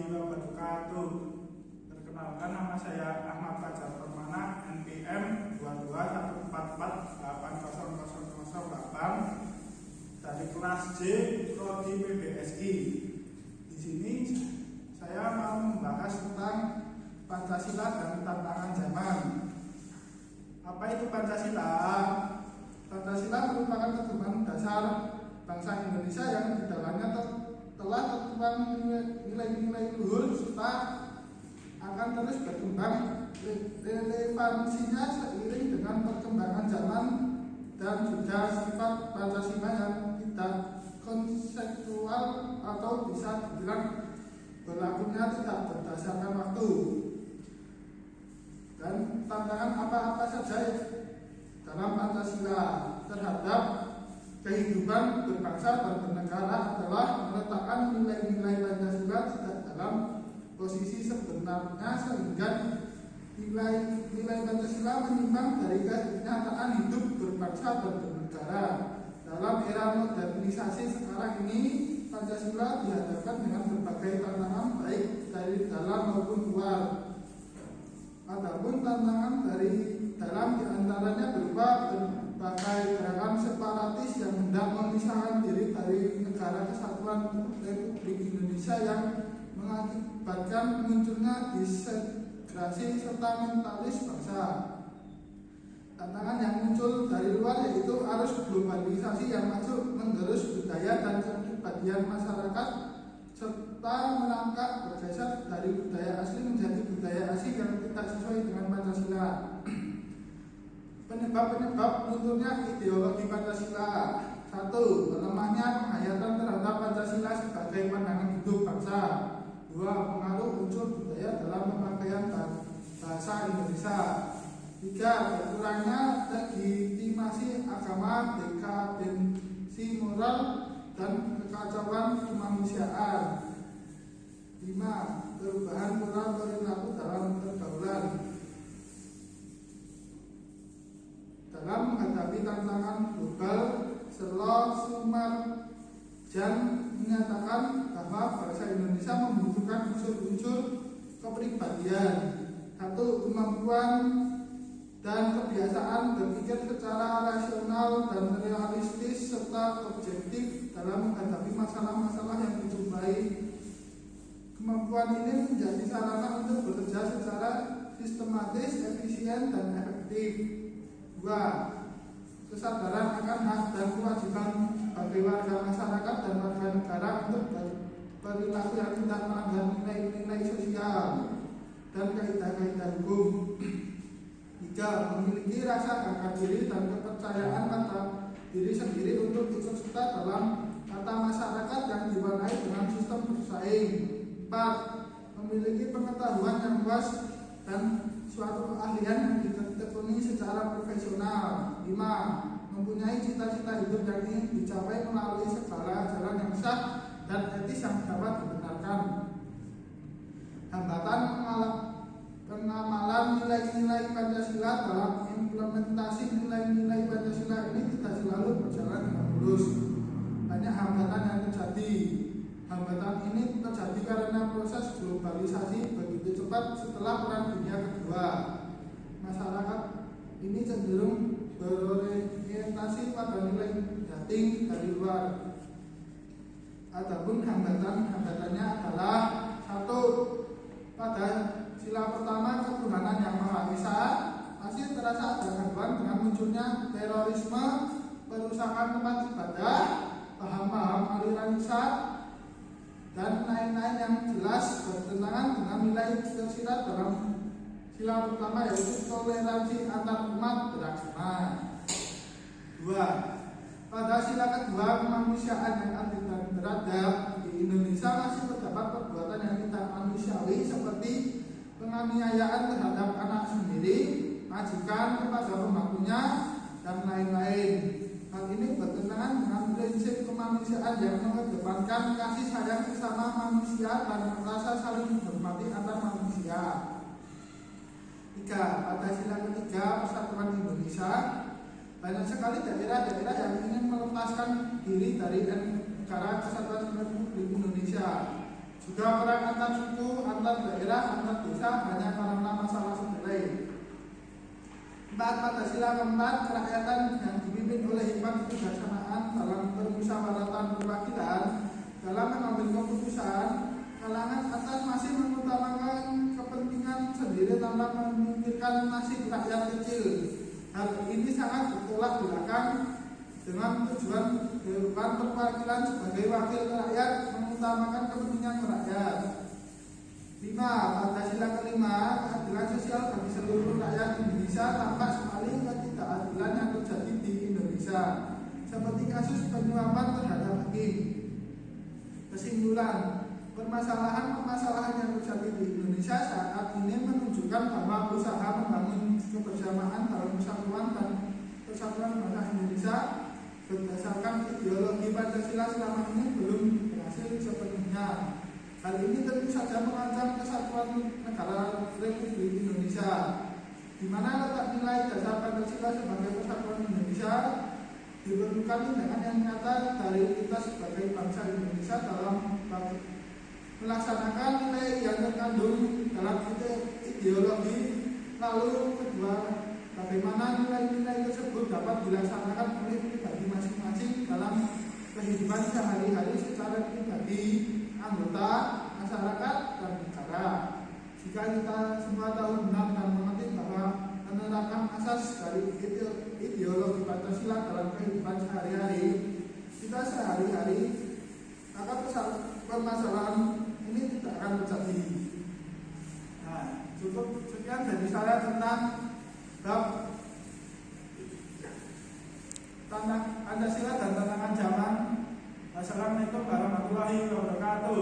warahmatullahi wabarakatuh. Perkenalkan, nama saya Ahmad Fajar Permana, NPM 2214480008 dari kelas J Prodi PBSI. Di sini saya mau membahas tentang Pancasila dan tantangan zaman. Apa itu Pancasila? Pancasila merupakan pedoman dasar bangsa Indonesia yang di dalamnya telah tertuang nilai-nilai luhur serta akan terus berkembang relevansinya seiring dengan perkembangan zaman dan juga sifat Pancasila yang tidak konseptual atau bisa dibilang berlakunya tidak berdasarkan waktu. Dan tantangan apa-apa saja dalam Pancasila terhadap kehidupan berbangsa dan bernegara adalah meletakkan nilai-nilai Pancasila tidak dalam posisi sebenarnya sehingga nilai Pancasila menyimpang dari kenyataan hidup berbangsa dan bernegara. Dalam era modernisasi sekarang ini, Pancasila dihadapkan dengan berbagai tantangan baik dari dalam maupun luar. Adapun tantangan dari dalam diantaranya berupa berbagai gerakan separatis yang hendak memisahkan diri dari Negara Kesatuan Republik Indonesia yang mengakibatkan munculnya disintegrasi serta mentalis bangsa. Tantangan yang muncul dari luar yaitu arus globalisasi yang masuk menggerus budaya dan kepribadian masyarakat serta merangkak bergeser dari budaya asli menjadi budaya asing yang tidak sesuai dengan Pancasila. Penyebab lunturnya ideologi Pancasila. 1. Melemahnya penghayatan terhadap Pancasila sebagai pandangan hidup bangsa. 2. Pengaruh unsur budaya dalam pemakaian bahasa Indonesia. 3. Berkurangnya legitimasi agama, dekadensi moral dan kekacauan kemanusiaan. 5. Perubahan pola perilaku dalam pergaulan. Dalam menghadapi tantangan global, Selo Sumarjan menyatakan bahwa bahasa Indonesia membutuhkan unsur-unsur kepribadian. 1. Kemampuan dan kebiasaan berpikir secara rasional dan realistis serta objektif dalam menghadapi masalah-masalah yang dijumpai. Kemampuan ini menjadi sarana untuk bekerja secara sistematis, efisien, dan efektif. 2. Kesadaran akan hak dan kewajiban bagi warga masyarakat dan warga negara untuk berperilaku yang tidak melanggar nilai-nilai sosial dan kaidah-kaidah hukum. 3. Memiliki rasa harga diri dan kepercayaan pada diri sendiri untuk ikut serta dalam tata masyarakat yang diwarnai dengan sistem bersaing. 4. Memiliki pengetahuan yang luas dan suatu keahlian yang ditekuni secara profesional. 5. Mempunyai cita-cita hidup yang ingin dicapai melalui segala jalan yang sah dan etis yang dapat dibenarkan. Hambatan pengamalan nilai-nilai Pancasila dalam implementasi nilai-nilai Pancasila ini tidak selalu berjalan dengan mulus. Banyak hambatan yang terjadi. Hambatan ini terjadi karena proses globalisasi begitu cepat setelah Perang Dunia Kedua. Masyarakat ini cenderung berorientasi pada nilai dating dari luar. Adapun hambatannya adalah 1. Pada sila pertama ketuhanan yang Maha Esa masih terasa ada gangguan dengan munculnya terorisme, perusakan tempat ibadah, paham-paham aliran sesat dan lain-lain yang jelas bertentangan dengan nilai tersirat dalam sila pertama yaitu toleransi antar umat beragama. 2. Pada sila kedua kemanusiaan yang adil dan beradab, di Indonesia masih terdapat perbuatan yang tidak manusiawi seperti penganiayaan terhadap anak sendiri, majikan kepada pembantunya, dan lain-lain. Hal ini bertentangan dengan prinsip kemanusiaan yang mengedepankan kasih sayang sesama manusia dan rasa saling menghormati antar manusia. 3. Pada sila ketiga Persatuan Indonesia, banyak sekali daerah-daerah yang ingin melepaskan diri dari Negara Kesatuan Republik Indonesia. Juga perang perang antar suku, antar daerah, antar desa hanya karena masalah sepele. 4. Pancasila keempat, kerakyatan yang dipimpin oleh hikmat kebijaksanaan dalam permusyawaratan perwakilan dalam mengambil keputusan. Kalangan atas masih mengutamakan kepentingan sendiri tanpa memikirkan nasib rakyat kecil. Hal ini sangat bertolak belakang dengan tujuan dewan perwakilan sebagai wakil rakyat mengutamakan kepentingan rakyat. 5. Pancasila kelima, keadilan sosial bagi seluruh rakyat Indonesia tanpa sekali ketidakadilan yang terjadi di Indonesia, seperti kasus penyuapan terhadap hakim. Kesimpulan, permasalahan-permasalahan yang terjadi di Indonesia saat ini menunjukkan bahwa usaha membangun kebersamaan dalam persatuan dan persatuan bangsa Indonesia berdasarkan ideologi Pancasila selama ini belum berhasil sepenuhnya. Hal ini tentu saja mengancam kesatuan negara Republik Indonesia, di mana letak nilai dasar Pancasila sebagai persatuan Indonesia diperlukan dengan yang nyata dari kita sebagai bangsa Indonesia dalam melaksanakan nilai yang terkandung dalam ideologi. Lalu kedua, bagaimana nilai-nilai tersebut dapat dilaksanakan oleh pribadi masing-masing dalam kehidupan sehari-hari secara pribadi, anggota, masyarakat, dan negara. Jika kita semua tahu benar dan mengerti bahwa menerapkan asas dari ideologi Pancasila dalam kehidupan sehari-hari kita sehari-hari, maka permasalahan ini tidak akan terjadi. Nah, cukup sekian dari saya tentang bab Pancasila dan tantangan zaman. Assalamualaikum warahmatullahi wabarakatuh.